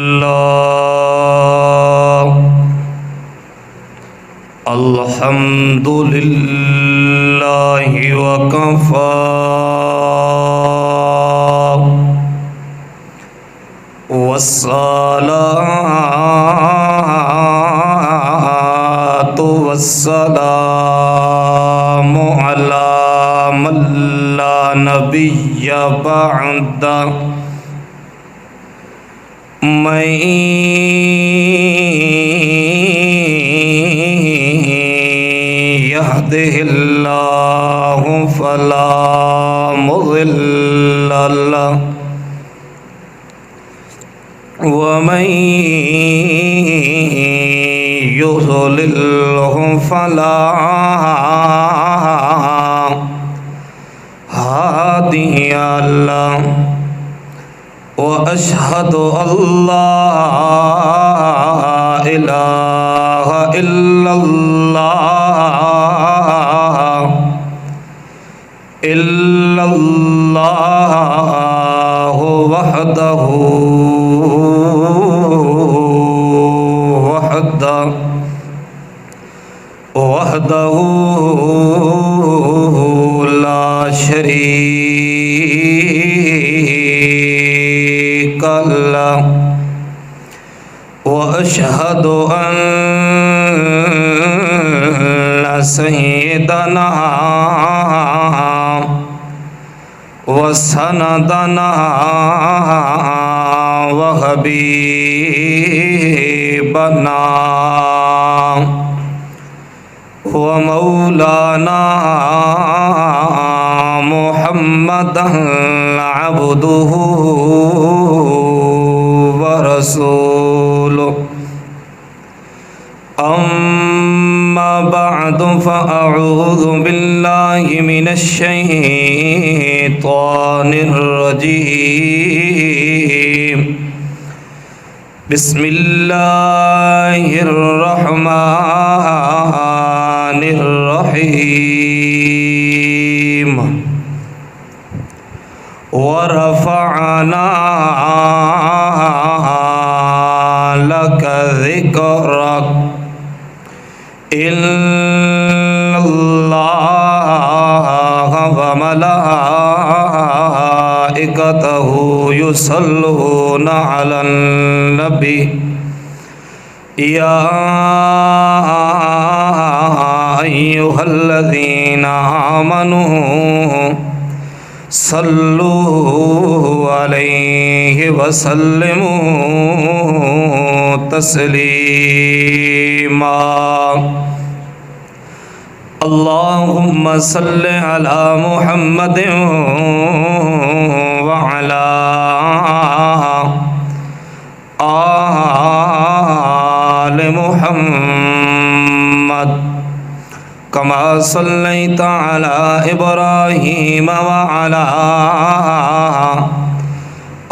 اللہ الحمد للہ وکفی والصلاة والسلام علی من لا نبی بعد من يهده الله فلا مضل له ومن يضلله فلا هادي له وأشهد أن لا إله إلا الله وحده لا شريك له وأشهد أن سيدنا وسندنا وحبيبنا ومولانا محمدا عبده ورسوله أما بعد فأعوذ بالله من الشيطان الرجيم بسم الله الرحمن الرحيم ورفعنا لك ذكرك إن الله وملائكته يصلون على النبي يا أيها الذين آمنوا صلوا عليه وسلموا تسليما اللهم صل على محمد وعلى آل محمد كما صليت على إبراهيم وعلى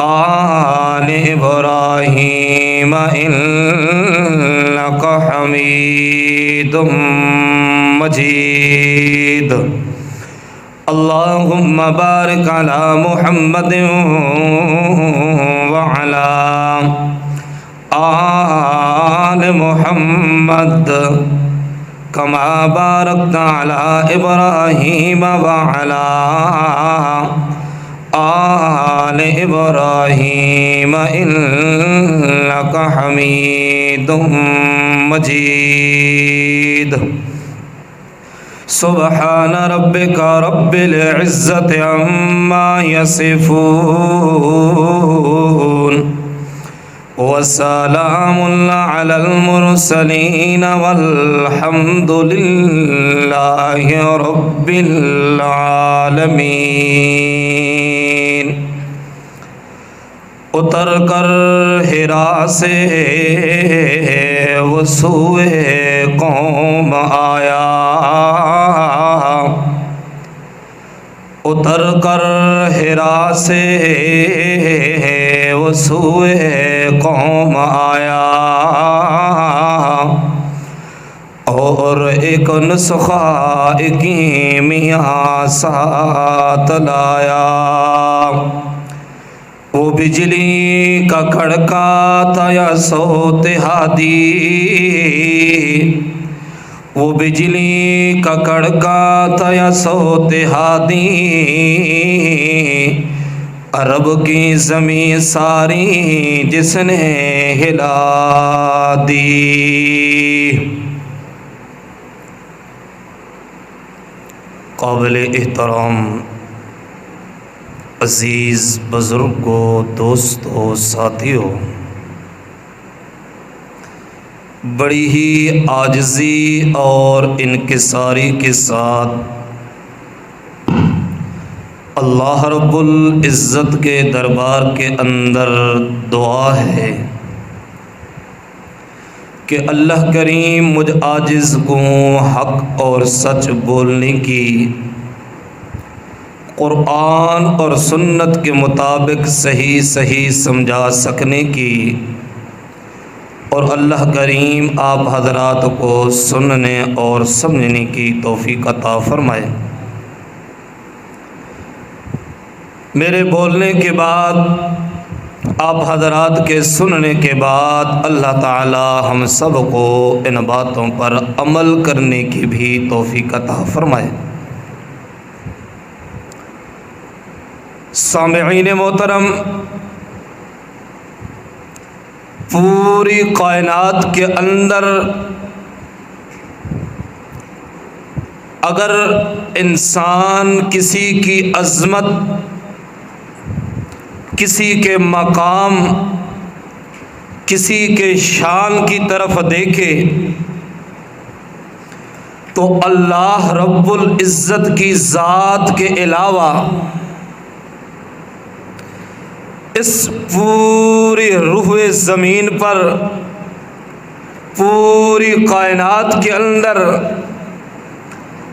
آل إبراهيم إنك حميد مجيد اللهم بارك على محمد وعلى آل محمد كما باركت على إبراهيم وعلى آل إبراهيم إنك حميد مجيد سبحان ربك رب العزة عما يصفون وسلام على المرسلين والحمد لله رب العالمين اتر کر حرا سے وہ سوئے قوم آیا اتر کر حرا سے وہ سوئے قوم آیا اور ایک نسخہ کیمیا ساتھ لایا وہ بجلی کا کڑکا تھا یا صوت ہادی، وہ بجلی کا کڑکا تھا یا صوت ہادی، عرب کی زمین ساری جس نے ہلا دی۔ قابل احترام عزیز بزرگوں، دوستوں، ساتھیوں، بڑی ہی عاجزی اور انکساری کے ساتھ اللہ رب العزت کے دربار کے اندر دعا ہے کہ اللہ کریم مجھ عاجز کو حق اور سچ بولنے کی، قرآن اور سنت کے مطابق صحیح سمجھا سکنے کی، اور اللہ کریم آپ حضرات کو سننے اور سمجھنے کی توفیق عطا فرمائے۔ میرے بولنے کے بعد، آپ حضرات کے سننے کے بعد اللہ تعالی ہم سب کو ان باتوں پر عمل کرنے کی بھی توفیق عطا فرمائے۔ سامعین محترم، پوری کائنات کے اندر اگر انسان کسی کی عظمت، کسی کے مقام، کسی کے شان کی طرف دیکھے تو اللہ رب العزت کی ذات کے علاوہ اس پوری روح زمین پر، پوری کائنات کے اندر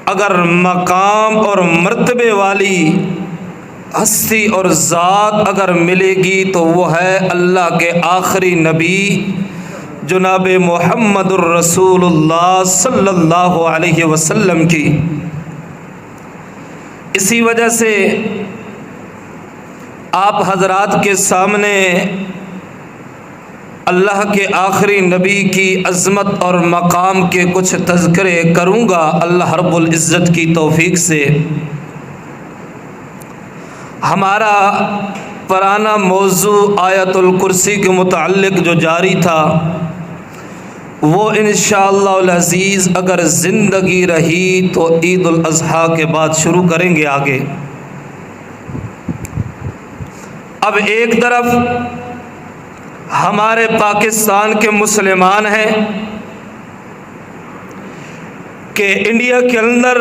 اگر مقام اور مرتبے والی ہستی اور ذات اگر ملے گی تو وہ ہے اللہ کے آخری نبی جناب محمد الرسول اللہ صلی اللہ علیہ وسلم کی۔ اسی وجہ سے آپ حضرات کے سامنے اللہ کے آخری نبی کی عظمت اور مقام کے کچھ تذکرے کروں گا اللہ رب العزت کی توفیق سے۔ ہمارا پرانا موضوع آیت الکرسی کے متعلق جو جاری تھا وہ انشاءاللہ العزیز اگر زندگی رہی تو عید الاضحیٰ کے بعد شروع کریں گے آگے۔ اب ایک طرف ہمارے پاکستان کے مسلمان ہیں کہ انڈیا کے اندر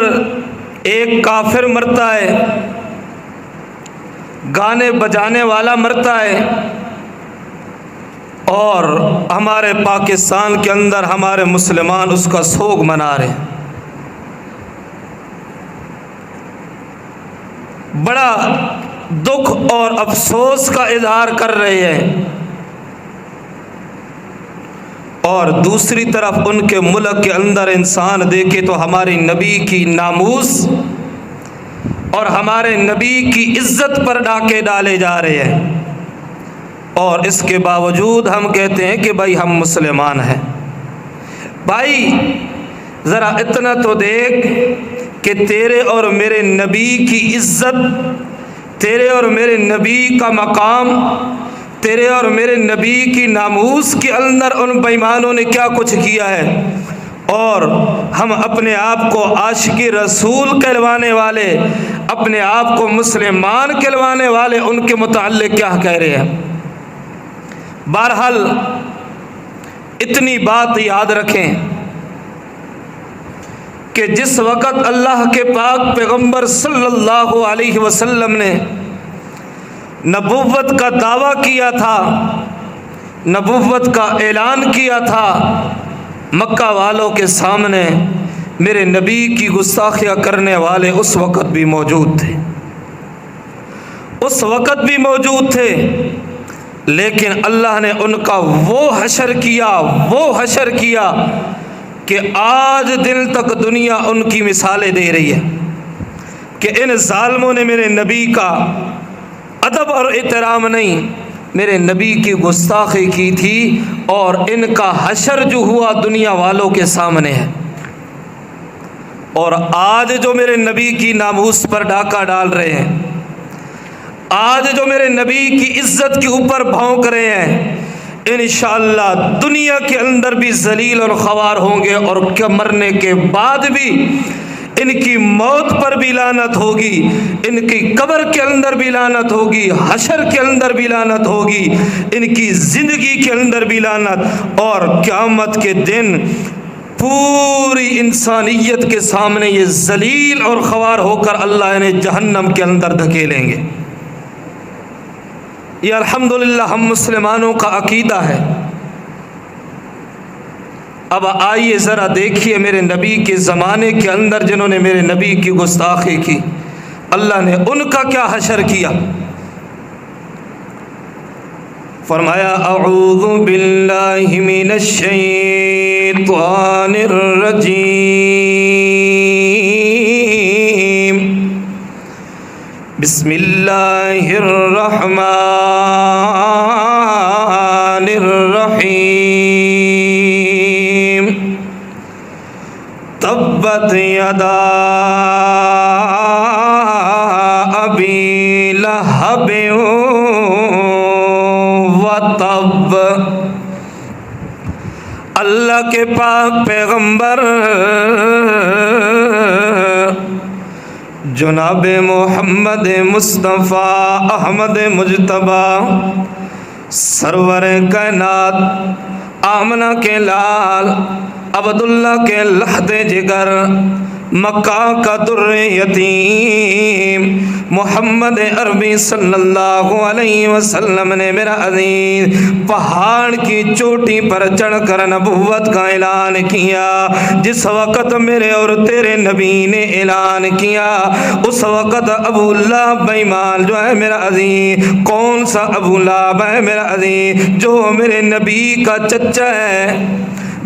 ایک کافر مرتا ہے، گانے بجانے والا مرتا ہے، اور ہمارے پاکستان کے اندر ہمارے مسلمان اس کا سوگ منا رہے ہیں۔ بڑا دکھ اور افسوس کا اظہار کر رہے ہیں، اور دوسری طرف ان کے ملک کے اندر انسان دیکھے تو ہمارے نبی کی ناموس اور ہمارے نبی کی عزت پر ڈاکے ڈالے جا رہے ہیں، اور اس کے باوجود ہم کہتے ہیں کہ بھائی ہم مسلمان ہیں۔ بھائی ذرا اتنا تو دیکھ کہ تیرے اور میرے نبی کی عزت، تیرے اور میرے نبی کا مقام، تیرے اور میرے نبی کی ناموس کے اندر ان بےایمانوں نے کیا کچھ کیا ہے، اور ہم اپنے آپ کو عاشق رسول کہلوانے والے، اپنے آپ کو مسلمان کہلوانے والے ان کے متعلق کیا کہہ رہے ہیں۔ بہرحال اتنی بات یاد رکھیں کہ جس وقت اللہ کے پاک پیغمبر صلی اللہ علیہ وسلم نے نبوت کا دعویٰ کیا تھا، نبوت کا اعلان کیا تھا، مکہ والوں کے سامنے میرے نبی کی گستاخیاں کرنے والے اس وقت بھی موجود تھے، اس وقت بھی موجود تھے، لیکن اللہ نے ان کا وہ حشر کیا کہ آج دن تک دنیا ان کی مثالیں دے رہی ہے کہ ان ظالموں نے میرے نبی کا ادب اور احترام نہیں، میرے نبی کی گستاخی کی تھی، اور ان کا حشر جو ہوا دنیا والوں کے سامنے ہے۔ اور آج جو میرے نبی کی ناموس پر ڈاکہ ڈال رہے ہیں، آج جو میرے نبی کی عزت کے اوپر بھونک رہے ہیں، انشاءاللہ دنیا کے اندر بھی ذلیل اور خوار ہوں گے، اور مرنے کے بعد بھی ان کی موت پر بھی لعنت ہوگی، ان کی قبر کے اندر بھی لعنت ہوگی، حشر کے اندر بھی لعنت ہوگی، ان کی زندگی کے اندر بھی لعنت، اور قیامت کے دن پوری انسانیت کے سامنے یہ ذلیل اور خوار ہو کر اللہ انہیں جہنم کے اندر دھکیلیں گے۔ یہ الحمدللہ ہم مسلمانوں کا عقیدہ ہے۔ اب آئیے ذرا دیکھیے میرے نبی کے زمانے کے اندر جنہوں نے میرے نبی کی گستاخی کی، اللہ نے ان کا کیا حشر کیا۔ فرمایا اعوذ باللہ من الشیطان الرجیم، بسم اللہ الرحمن الرحیم، تبت یدا ابی لہب وتب۔ اللہ کے پاک پیغمبر جناب محمد مصطفیٰ احمد مجتبیٰ سرور کائنات آمنہ کے لال عبداللہ کے لحد جگر مکہ کا در یتیم محمد عربی صلی اللہ علیہ وسلم نے میرا عزیز پہاڑ کی چوٹی پر چڑھ کر نبوت کا اعلان کیا۔ جس وقت میرے اور تیرے نبی نے اعلان کیا، اس وقت ابو لہب بے ایمان جو ہے میرا عزیز، کون سا ابو لہب ہے میرا عزیز؟ جو میرے نبی کا چچا ہے،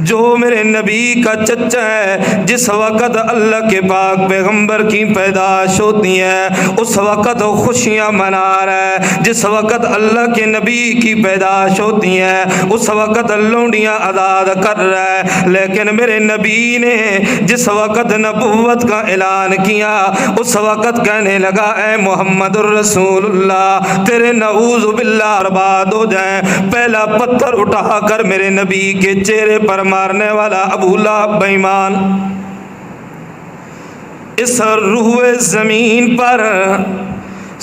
جو میرے نبی کا چچا ہے۔ جس وقت اللہ کے پاک پیغمبر کی پیدائش ہوتی ہے اس وقت خوشیاں منا رہا ہے، جس وقت اللہ کے نبی کی پیدائش ہوتی ہے اس وقت لونڈیاں آزاد کر رہا ہے۔ لیکن میرے نبی نے جس وقت نبوت کا اعلان کیا اس وقت کہنے لگا اے محمد الرسول اللہ، تیرے نعوذ باللہ برباد ہو جائیں۔ پہلا پتھر اٹھا کر میرے نبی کے چہرے پر مارنے والا ابو لہب بے ایمان، اس روح زمین پر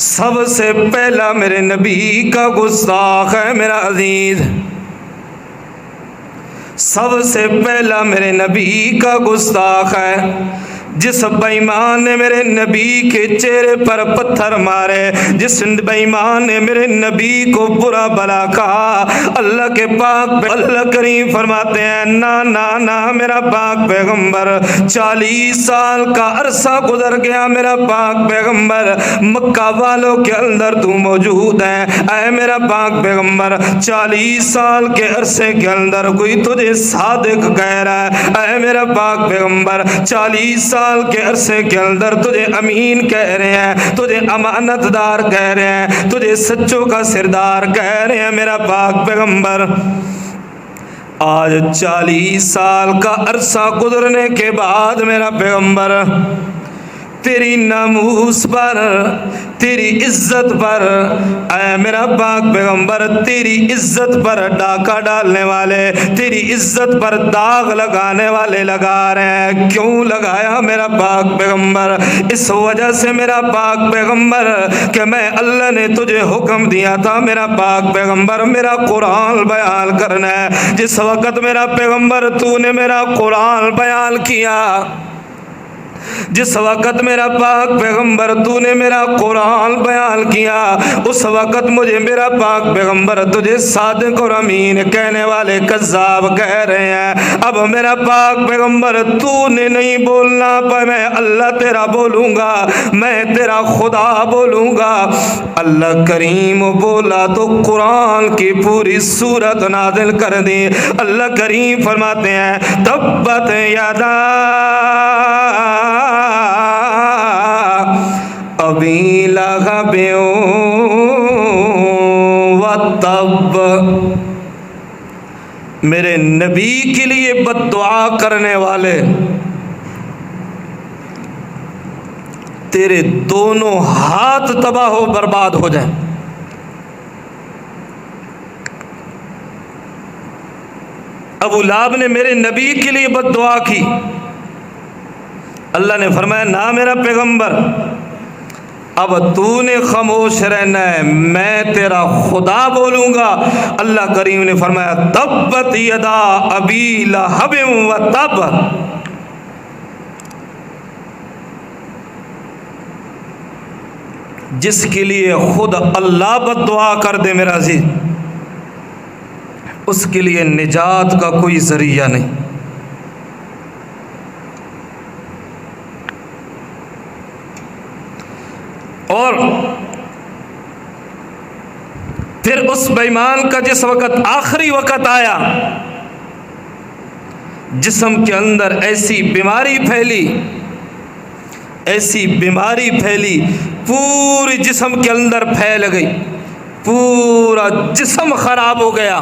سب سے پہلا میرے نبی کا گستاخ ہے میرا عزیز، سب سے پہلا میرے نبی کا گستاخ ہے۔ جس بے ایمان نے میرے نبی کے چہرے پر پتھر مارے، جس بے ایمان نے میرے نبی کو برا بلا کہا، اللہ کے پاک اللہ کریم فرماتے ہیں نا نا نا میرا پاک پیغمبر، 40 سال کا عرصہ گزر گیا میرا پاک پیغمبر، مکہ والوں کے اندر تو موجود ہے، اے میرا پاک پیغمبر 40 سال کے عرصے کے اندر کوئی تجھے صادق کہہ رہا ہے، اے میرا پاک پیغمبر 40 سال کے عرصے کے اندر تجھے امین کہہ رہے ہیں، تجھے امانت دار کہہ رہے ہیں، تجھے سچوں کا سردار کہہ رہے ہیں میرا پاک پیغمبر۔ آج 40 سال کا عرصہ گزرنے کے بعد میرا پیغمبر تیری ناموس پر، تیری عزت پر، اے میرا پاک پیغمبر تیری عزت پر ڈاکہ ڈالنے والے، تیری عزت پر داغ لگانے والے لگا رہے ہیں۔ کیوں لگایا میرا پاک پیغمبر؟ اس وجہ سے میرا پاک پیغمبر کہ میں اللہ نے تجھے حکم دیا تھا میرا پاک پیغمبر میرا قرآن بیان کرنا ہے۔ جس وقت میرا پیغمبر تو نے میرا قرآن بیان کیا، جس وقت میرا پاک پیغمبر تو نے میرا قرآن بیان کیا، اس وقت مجھے میرا پاک پیغمبر تجھے صادق اور امین کہنے والے کذاب کہہ رہے ہیں۔ اب میرا پاک پیغمبر تو نے نہیں بولنا، میں اللہ تیرا بولوں گا، میں تیرا خدا بولوں گا۔ اللہ کریم بولا تو قرآن کی پوری سورت نازل کر دی۔ اللہ کریم فرماتے ہیں تبت یدا ابی لہب میرے نبی کے لیے بد دعا کرنے والے تیرے دونوں ہاتھ تباہ و برباد ہو جائیں۔ ابو لہب نے میرے نبی کے لیے بد دعا کی، اللہ نے فرمایا نہ میرا پیغمبر، اب تو نے خاموش رہنا ہے، میں تیرا خدا بولوں گا۔ اللہ کریم نے فرمایا تبت یدا ابی لہب و تب، جس کے لیے خود اللہ بد دعا کر دے میرا عزیز، اس کے لیے نجات کا کوئی ذریعہ نہیں۔ اور پھر اس بے ایمان کا جس وقت آخری وقت آیا، جسم کے اندر ایسی بیماری پھیلی، ایسی بیماری پھیلی، پورے جسم کے اندر پھیل گئی، پورا جسم خراب ہو گیا،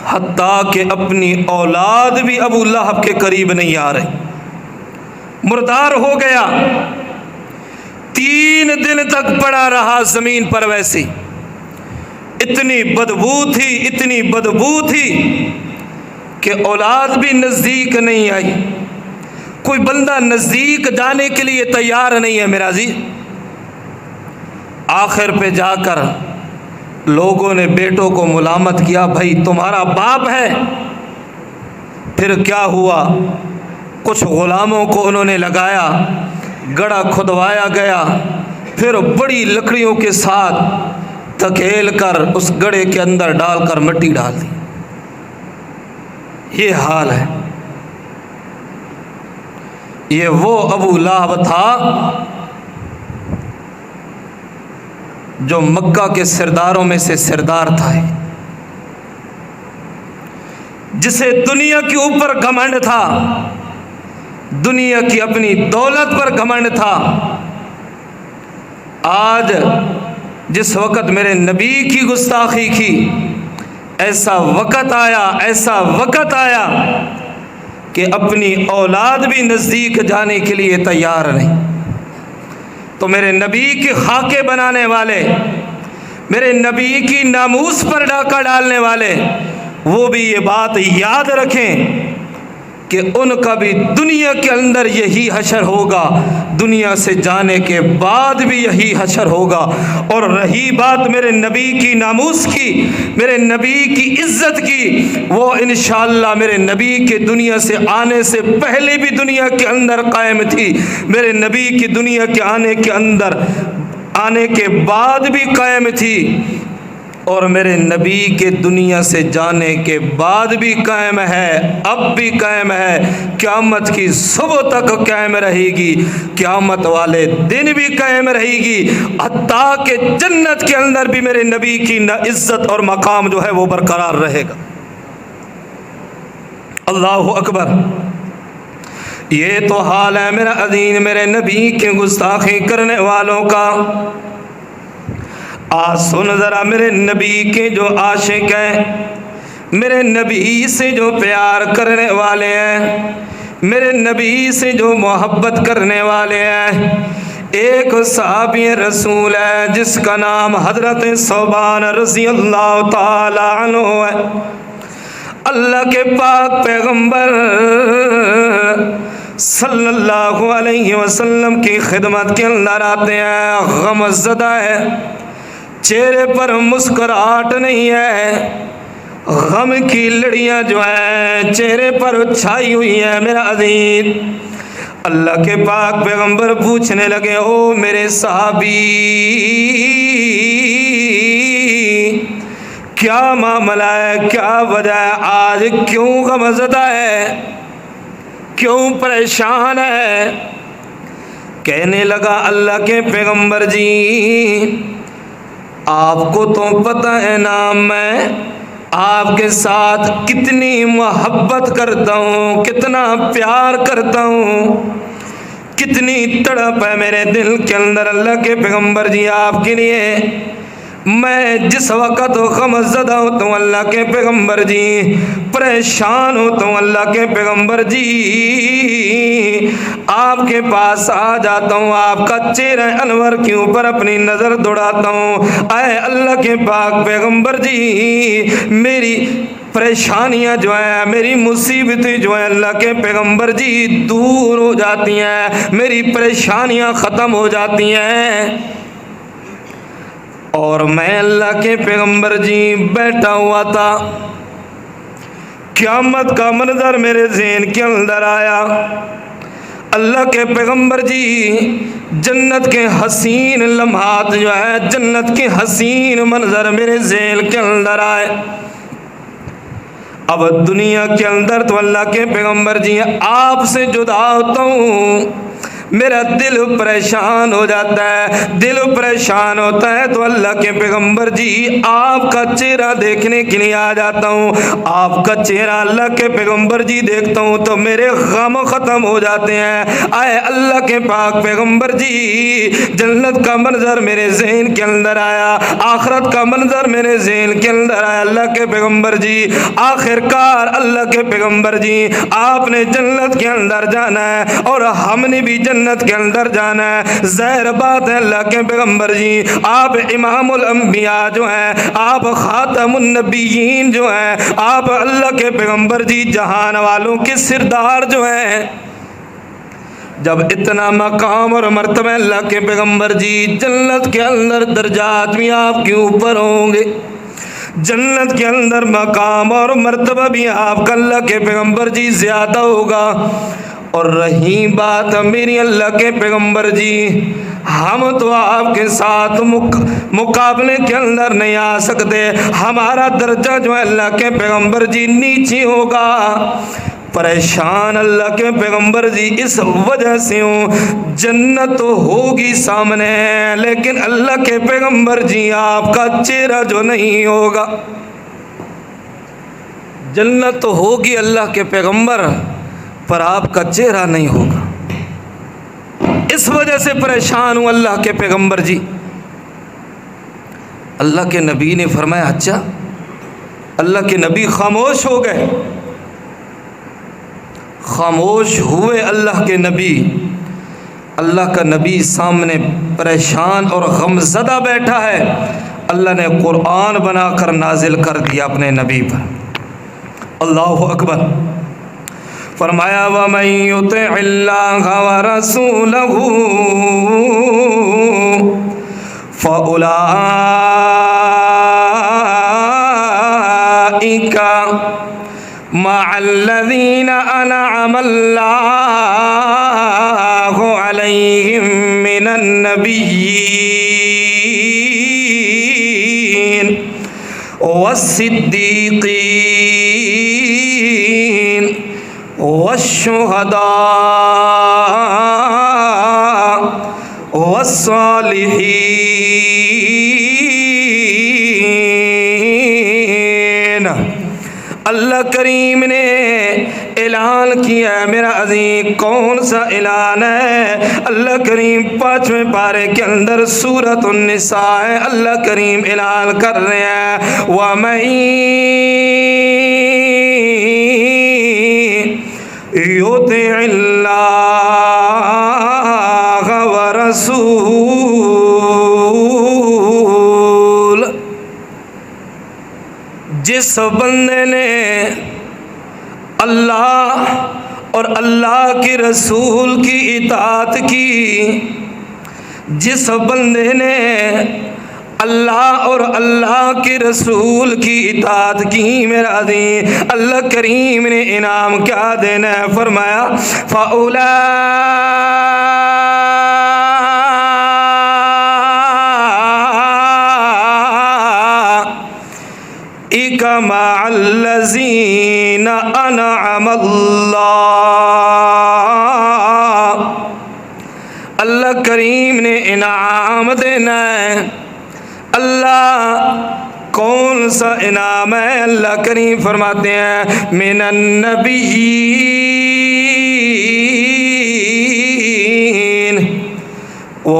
حتیٰ کہ اپنی اولاد بھی ابو لہب کے قریب نہیں آ رہی، مردار ہو گیا، 3 دن تک پڑا رہا زمین پر ویسی، اتنی بدبو تھی، اتنی بدبو تھی کہ اولاد بھی نزدیک نہیں آئی، کوئی بندہ نزدیک جانے کے لیے تیار نہیں ہے میرا عزیز۔ آخر پہ جا کر لوگوں نے بیٹوں کو ملامت کیا، بھائی تمہارا باپ ہے۔ پھر کیا ہوا، کچھ غلاموں کو انہوں نے لگایا، گڑھا کھدوایا گیا، پھر بڑی لکڑیوں کے ساتھ دھکیل کر اس گڑھے کے اندر ڈال کر مٹی ڈال دی۔ یہ حال ہے۔ یہ وہ ابو لہب تھا جو مکہ کے سرداروں میں سے سردار تھا، جسے دنیا کے اوپر گھمنڈ تھا، دنیا کی اپنی دولت پر گھمنڈ تھا۔ آج جس وقت میرے نبی کی گستاخی کی، ایسا وقت آیا، ایسا وقت آیا کہ اپنی اولاد بھی نزدیک جانے کے لیے تیار نہیں۔ تو میرے نبی کے خاکے بنانے والے، میرے نبی کی ناموس پر ڈاکہ ڈالنے والے، وہ بھی یہ بات یاد رکھیں کہ ان کا بھی دنیا کے اندر یہی حشر ہوگا، دنیا سے جانے کے بعد بھی یہی حشر ہوگا۔ اور رہی بات میرے نبی کی ناموس کی، میرے نبی کی عزت کی، وہ انشاءاللہ میرے نبی کے دنیا سے آنے سے پہلے بھی دنیا کے اندر قائم تھی، میرے نبی کی دنیا کے آنے کے بعد بھی قائم تھی، اور میرے نبی کے دنیا سے جانے کے بعد بھی قائم ہے، اب بھی قائم ہے، قیامت کی صبح تک قائم رہے گی، قیامت والے دن بھی قائم رہے گی، حتیٰ کہ جنت کے اندر بھی میرے نبی کی عزت اور مقام جو ہے وہ برقرار رہے گا۔ اللہ اکبر۔ یہ تو حال ہے میرا عزیز میرے نبی کے گستاخی کرنے والوں کا۔ آج سن ذرا میرے نبی کے جو عاشق ہیں، میرے نبی سے جو پیار کرنے والے ہیں، میرے نبی سے جو محبت کرنے والے ہیں، ایک صحابی رسول ہے جس کا نام حضرت ثوبان رضی اللہ تعالی عنہ ہے۔ اللہ کے پاک پیغمبر صلی اللہ علیہ وسلم کی خدمت کے اندر آتے ہیں، غم زدہ ہے، چہرے پر مسکراہٹ نہیں ہے، غم کی لڑیاں جو ہیں چہرے پر چھائی ہوئی ہیں میرا عزیز۔ اللہ کے پاک پیغمبر پوچھنے لگے، او میرے صحابی کیا معاملہ ہے، کیا وجہ ہے، آج کیوں غم زدہ ہے، کیوں پریشان ہے؟ کہنے لگا اللہ کے پیغمبر جی آپ کو تو پتہ ہے نا میں آپ کے ساتھ کتنی محبت کرتا ہوں، کتنا پیار کرتا ہوں، کتنی تڑپ ہے میرے دل کے اندر۔ اللہ کے پیغمبر جی آپ کے لیے میں جس وقت غم زدہ ہوتا ہوں اللہ کے پیغمبر جی، پریشان ہوتا ہوں اللہ کے پیغمبر جی، آپ کے پاس آ جاتا ہوں، آپ کا چہرہ انور کے اوپر اپنی نظر دوڑاتا ہوں، اے اللہ کے پاک پیغمبر جی، میری پریشانیاں جو ہیں، میری مصیبتیں جو ہیں اللہ کے پیغمبر جی دور ہو جاتی ہیں، میری پریشانیاں ختم ہو جاتی ہیں۔ اور میں اللہ کے پیغمبر جی بیٹھا ہوا تھا، قیامت کا منظر میرے ذہن کے اندر آیا۔ اللہ کے پیغمبر جی جنت کے حسین لمحات جو ہے، جنت کے حسین منظر میرے ذہن کے اندر آئے۔ اب دنیا کے اندر تو اللہ کے پیغمبر جی آپ سے جدا ہوتا ہوں، میرا دل پریشان ہو جاتا ہے، دل پریشان ہوتا ہے تو اللہ کے پیغمبر جی آپ کا چہرہ دیکھنے کے لیے آ جاتا ہوں، آپ کا چہرہ اللہ کے پیغمبر جی دیکھتا ہوں تو میرے غم ختم ہو جاتے ہیں۔ اے اللہ کے پاک پیغمبر جی، جنت کا منظر میرے ذہن کے اندر آیا، آخرت کا منظر میرے ذہن کے اندر آیا۔ اللہ کے پیغمبر جی آخر کار اللہ کے پیغمبر جی آپ نے جنت کے اندر جانا ہے اور ہم نے بھی جنت کے اندر جانا ہے۔ ظاہر بات ہے اللہ کے پیغمبر جی آپ امام الانبیاء جو ہیں، آپ خاتم النبیین جو ہیں، آپ اللہ کے پیغمبر جی جہان والوں کے سردار جو ہیں۔ جب اتنا مقام اور مرتبہ اللہ کے پیغمبر جی جنت کے اندر درجات بھی آپ کے اوپر ہوں گے، جنت کے اندر مقام اور مرتبہ بھی آپ کا اللہ کے پیغمبر جی زیادہ ہوگا۔ اور رہی بات میری اللہ کے پیغمبر جی، ہم تو آپ کے ساتھ مقابلے کے اندر نہیں آ سکتے، ہمارا درجہ جو ہے اللہ کے پیغمبر جی نیچے ہوگا۔ پریشان اللہ کے پیغمبر جی اس وجہ سے ہوں، جنت تو ہوگی سامنے لیکن اللہ کے پیغمبر جی آپ کا چہرہ جو نہیں ہوگا۔ جنت تو ہوگی اللہ کے پیغمبر پر آپ کا چہرہ نہیں ہوگا، اس وجہ سے پریشان ہوں اللہ کے پیغمبر جی۔ اللہ کے نبی نے فرمایا اچھا، اللہ کے نبی خاموش ہو گئے، خاموش ہوئے اللہ کے نبی۔ اللہ کا نبی سامنے پریشان اور غمزدہ بیٹھا ہے، اللہ نے قرآن بنا کر نازل کر دیا اپنے نبی پر۔ اللہ اکبر۔ فرمایا وَمَن يُطِعِ اللَّهَ وَرَسُولَهُ فَأُولَٰئِكَ مَعَ الَّذِينَ أَنْعَمَ اللَّهُ عَلَيْهِم مِّنَ النَّبِيِّينَ وَالصِّدِّيقِينَ والشهداء والصالحین۔ اللہ کریم نے اعلان کیا ہے، میرا عزیز کون سا اعلان ہے؟ اللہ کریم 5ویں پارے کے اندر سورۃ النساء ہے، اللہ کریم اعلان کر رہے ہیں وَمَن يُطِعِ اللَّهَ وَرَسُولَهُ، جس بندے نے اللہ اور اللہ کے رسول کی اطاعت کی، جس بندے نے اللہ اور اللہ کے رسول کی اطاعت کی، میرا دین اللہ کریم نے انعام کیا دینا ہے؟ فرمایا فَأُولَٰئِكَ مَعَ الَّذِينَ أَنْعَمَ اللَّهُ، اللہ کریم نے انعام دینا ہے۔ اللہ کون سا انعام ہے؟ اللہ کریم فرماتے ہیں من النبیین، وہ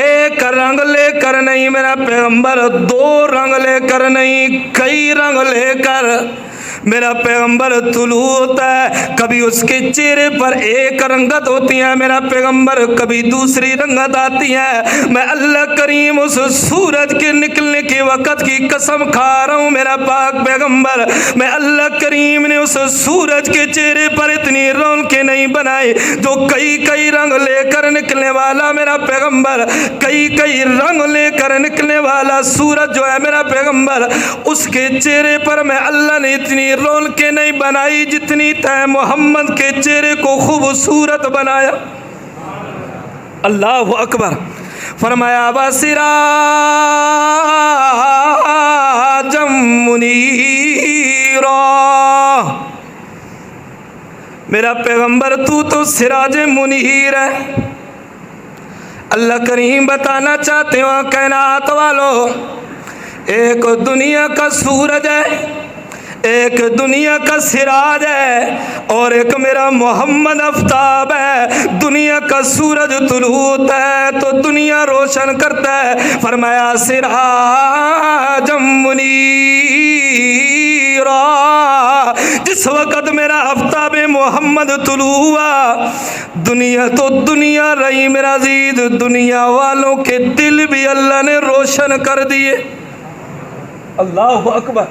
ایک رنگ لے کر نہیں میرا پیغمبر، دو رنگ لے کر نہیں، کئی رنگ لے کر میرا پیغمبر طلوع ہوتا ہے۔ کبھی اس کے چہرے پر ایک رنگت ہوتی ہے میرا پیغمبر، کبھی دوسری رنگت آتی ہے۔ میں اللہ کریم اس سورج کے نکلنے کے وقت کی قسم کھا رہا ہوں میرا پاک پیغمبر، میں اللہ کریم نے اس سورج کے چہرے پر اتنی رونقیں نہیں بنائی جو کئی کئی رنگ لے کر نکلنے والا میرا پیغمبر، کئی کئی رنگ لے کر نکلنے والا سورج جو ہے میرا پیغمبر، اس کے چہرے پر میں اللہ نے اتنی رونقیں نہیں بنائی جتنی تے محمد کے چہرے کو خوبصورت بنایا۔ اللہ اکبر۔ فرمایا وسراجا منیرا، میرا پیغمبر تو سراج منیر ہے۔ اللہ کریم بتانا چاہتے ہو کائنات والو، ایک دنیا کا سورج ہے، ایک دنیا کا سراج ہے، اور ایک میرا محمد آفتاب ہے۔ دنیا کا سورج طلوع ہوتا ہے تو دنیا روشن کرتا ہے۔ فرمایا سراج منیرا، جس وقت میرا آفتاب محمد طلوع ہوا، دنیا تو دنیا رہی میرا عزیز، دنیا والوں کے دل بھی اللہ نے روشن کر دیے۔ اللہ اکبر۔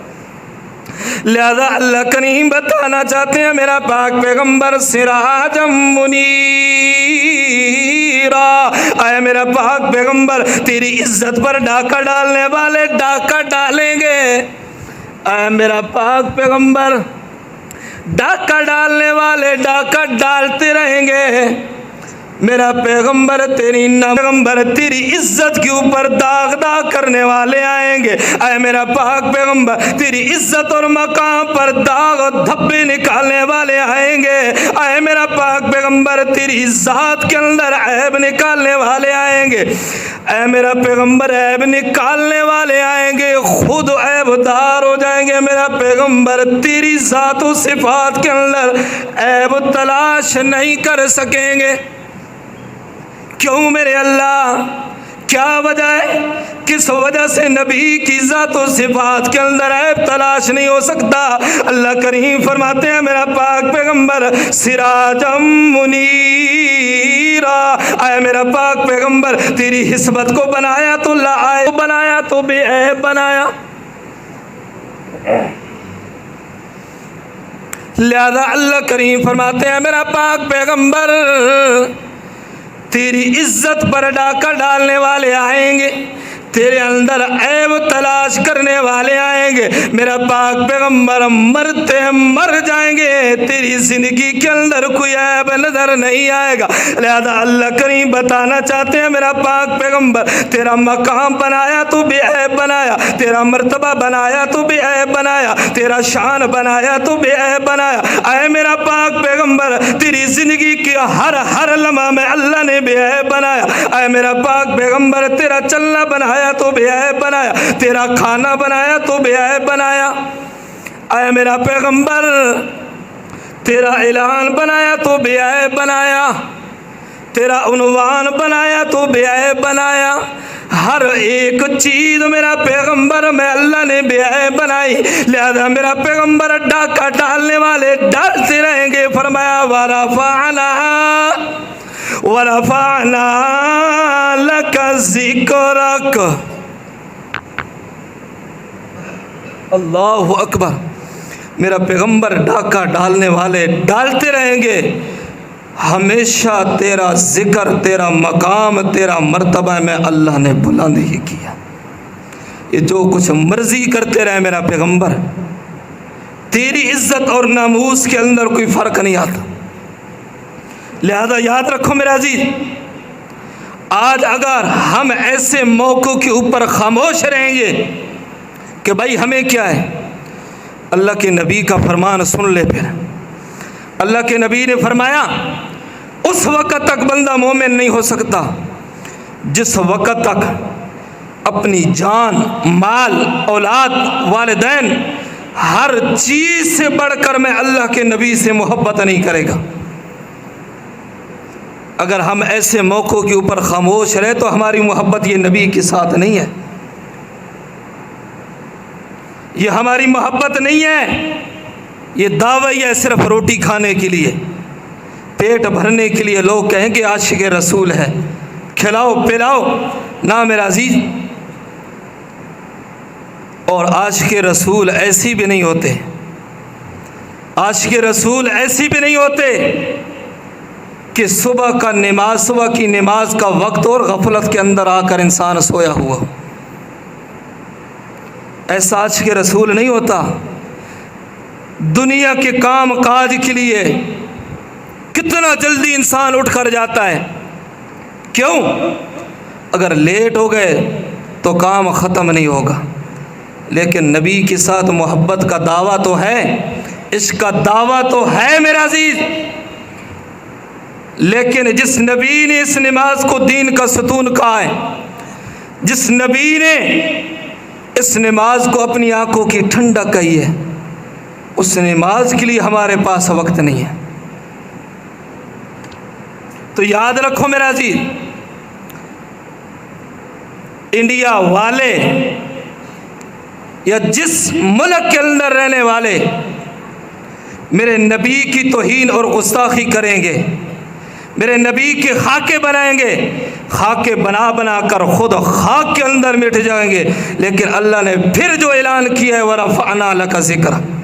لہذا اللہ کریم بتانا چاہتے ہیں میرا پاک پیغمبر سراج منیرا، اے میرا پاک پیغمبر تیری عزت پر ڈاکہ ڈالنے والے ڈاکہ ڈالیں گے۔ اے میرا پاک پیغمبر ڈاکہ ڈالنے والے ڈاکہ ڈالتے رہیں گے۔ میرا پیغمبر پیغمبر تیری عزت کے اوپر داغ داغ کرنے والے آئیں گے۔ اے میرا پاک پیغمبر تیری عزت اور مقام پر داغ اور دھبے نکالنے والے آئیں گے۔ اے میرا پاک پیغمبر تیری ذات کے اندر عیب نکالنے والے آئیں گے۔ اے میرا پیغمبر عیب نکالنے والے آئیں گے، خود عیب دار ہو جائیں گے۔ میرا پیغمبر تیری ذات و صفات کے اندر عیب تلاش نہیں کر سکیں گے۔ کیوں میرے اللہ؟ کیا وجہ ہے؟ کس وجہ سے نبی کی ذات و صفات کے اندر عیب تلاش نہیں ہو سکتا؟ اللہ کریم فرماتے ہیں میرا پاک پیغمبر سراجم منیرا، اے میرا پاک پیغمبر تیری حسبت کو بنایا تو لعائب بنایا تو بے عیب بنایا۔ لہذا اللہ کریم فرماتے ہیں میرا پاک پیغمبر تیری عزت پر ڈاکہ ڈالنے والے آئیں گے، تیرے اندر عیب تلاش کرنے والے آئیں گے۔ میرا پاک پیغمبر مرتے مر جائیں گے، تیری زندگی کے اندر کوئی عیب نظر نہیں آئے گا۔ لہذا اللہ کریم بتانا چاہتے ہیں میرا پاک پیغمبر تیرا مقام بنایا تو بے عیب بنایا، تیرا مرتبہ بنایا تو بے عیب بنایا، تیرا شان بنایا تو بے عیب بنایا۔ اے میرا پاک پیغمبر تیری زندگی کے ہر لمحہ میں اللہ نے بے عیب بنایا۔ اے میرا پاک پیغمبر تیرا چلنا بنایا تو بے عیب بنایا، تیرا کھانا بنایا تو بے عیب بنایا۔ اے میرا پیغمبر تیرا اعلان بنایا تو بے عیب بنایا، تیرا عنوان بنایا تو بے عیب بنایا۔ ہر ایک چیز میرا پیغمبر میں اللہ نے بے عیب بنائی۔ لہذا میرا پیغمبر ڈاکہ ڈالنے والے ڈالتے رہیں گے۔ فرمایا ورفعنا لك ذکرک۔ اللہ اکبر۔ میرا پیغمبر ڈاکہ ڈالنے والے ڈالتے رہیں گے، ہمیشہ تیرا ذکر، تیرا مقام، تیرا مرتبہ میں اللہ نے بلند ہی کیا۔ یہ جو کچھ مرضی کرتے رہے میرا پیغمبر، تیری عزت اور ناموس کے اندر کوئی فرق نہیں آتا۔ لہذا یاد رکھو میرا عزیز، آج اگر ہم ایسے موقعوں کے اوپر خاموش رہیں گے کہ بھائی ہمیں کیا ہے، اللہ کے نبی کا فرمان سن لے۔ پھر اللہ کے نبی نے فرمایا اس وقت تک بندہ مومن نہیں ہو سکتا جس وقت تک اپنی جان، مال، اولاد، والدین، ہر چیز سے بڑھ کر میں اللہ کے نبی سے محبت نہیں کرے گا۔ اگر ہم ایسے موقعوں کے اوپر خاموش رہے تو ہماری محبت یہ نبی کے ساتھ نہیں ہے، یہ ہماری محبت نہیں ہے، یہ دعوی ہے صرف روٹی کھانے کے لیے، پیٹ بھرنے کے لیے لوگ کہیں کہ عاشق رسول ہے، کھلاؤ پلاؤ۔ نہ میرا عزیز، اور عاشق رسول ایسی بھی نہیں ہوتے، عاشق رسول ایسی بھی نہیں ہوتے کہ صبح کی نماز کا وقت اور غفلت کے اندر آ کر انسان سویا ہوا ہو، ایسا عاشق رسول نہیں ہوتا۔ دنیا کے کام کاج کے لیے کتنا جلدی انسان اٹھ کر جاتا ہے، کیوں؟ اگر لیٹ ہو گئے تو کام ختم نہیں ہوگا، لیکن نبی کے ساتھ محبت کا دعویٰ تو ہے، عشق کا دعویٰ تو ہے میرا عزیز، لیکن جس نبی نے اس نماز کو دین کا ستون کہا ہے، جس نبی نے اس نماز کو اپنی آنکھوں کی ٹھنڈک کہی ہے، اس نماز کے لیے ہمارے پاس وقت نہیں ہے۔ تو یاد رکھو میرا عزیز، انڈیا والے یا جس ملک کے اندر رہنے والے میرے نبی کی توہین اور گستاخی کریں گے، میرے نبی کے خاکے بنائیں گے، خاکے بنا بنا کر خود خاک کے اندر مٹ جائیں گے، لیکن اللہ نے پھر جو اعلان کیا ہے وَرَفَعْنَا لَكَ ذِكْرَكَ۔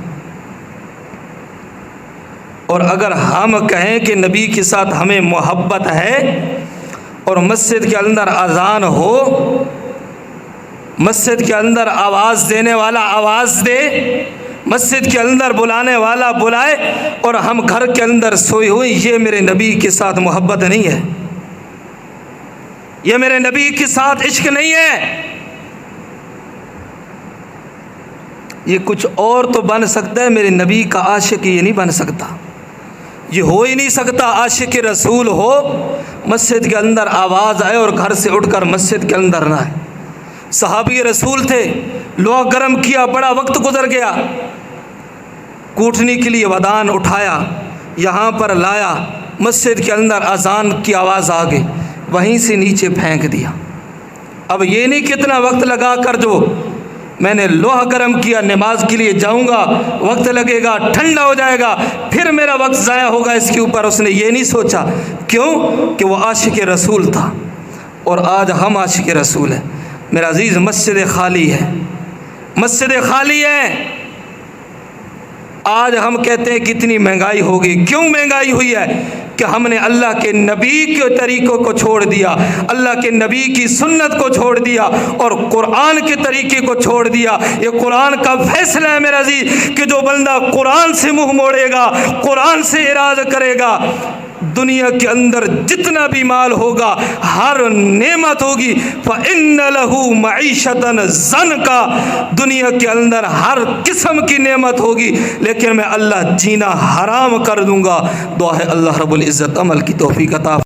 اور اگر ہم کہیں کہ نبی کے ساتھ ہمیں محبت ہے اور مسجد کے اندر اذان ہو، مسجد کے اندر آواز دینے والا آواز دے، مسجد کے اندر بلانے والا بلائے، اور ہم گھر کے اندر سوئی ہوئی، یہ میرے نبی کے ساتھ محبت نہیں ہے، یہ میرے نبی کے ساتھ عشق نہیں ہے۔ یہ کچھ اور تو بن سکتا ہے، میرے نبی کا عاشق یہ نہیں بن سکتا، یہ ہو ہی نہیں سکتا۔ عاشق رسول ہو، مسجد کے اندر آواز آئے اور گھر سے اٹھ کر مسجد کے اندر نہ آئے۔ صحابی رسول تھے، لوہا گرم کیا، بڑا وقت گزر گیا، کوٹنے کے لیے ودان اٹھایا، یہاں پر لایا، مسجد کے اندر اذان کی آواز آ گئی، وہیں سے نیچے پھینک دیا۔ اب یہ نہیں کتنا وقت لگا کر جو میں نے لوہا گرم کیا، نماز کے لیے جاؤں گا، وقت لگے گا، ٹھنڈا ہو جائے گا، پھر میرا وقت ضائع ہوگا اس کے اوپر، اس نے یہ نہیں سوچا۔ کیوں؟ کہ وہ عاشق رسول تھا، اور آج ہم عاشق رسول ہیں۔ میرا عزیز، مسجد خالی ہے، مسجد خالی ہے۔ آج ہم کہتے ہیں کتنی مہنگائی ہوگی، کیوں مہنگائی ہوئی ہے؟ کہ ہم نے اللہ کے نبی کے طریقوں کو چھوڑ دیا، اللہ کے نبی کی سنت کو چھوڑ دیا، اور قرآن کے طریقے کو چھوڑ دیا۔ یہ قرآن کا فیصلہ ہے میرا عزیز کہ جو بندہ قرآن سے منہ موڑے گا، قرآن سے اعراض کرے گا، دنیا کے اندر جتنا بھی مال ہوگا، ہر نعمت ہوگی، فَإِنَّ لَهُ مَعِيشَةً ضَنْكَ، دنیا کے اندر ہر قسم کی نعمت ہوگی، لیکن میں اللہ جینا حرام کر دوں گا۔ دعا ہے اللہ رب العزت عمل کی توفیق عطا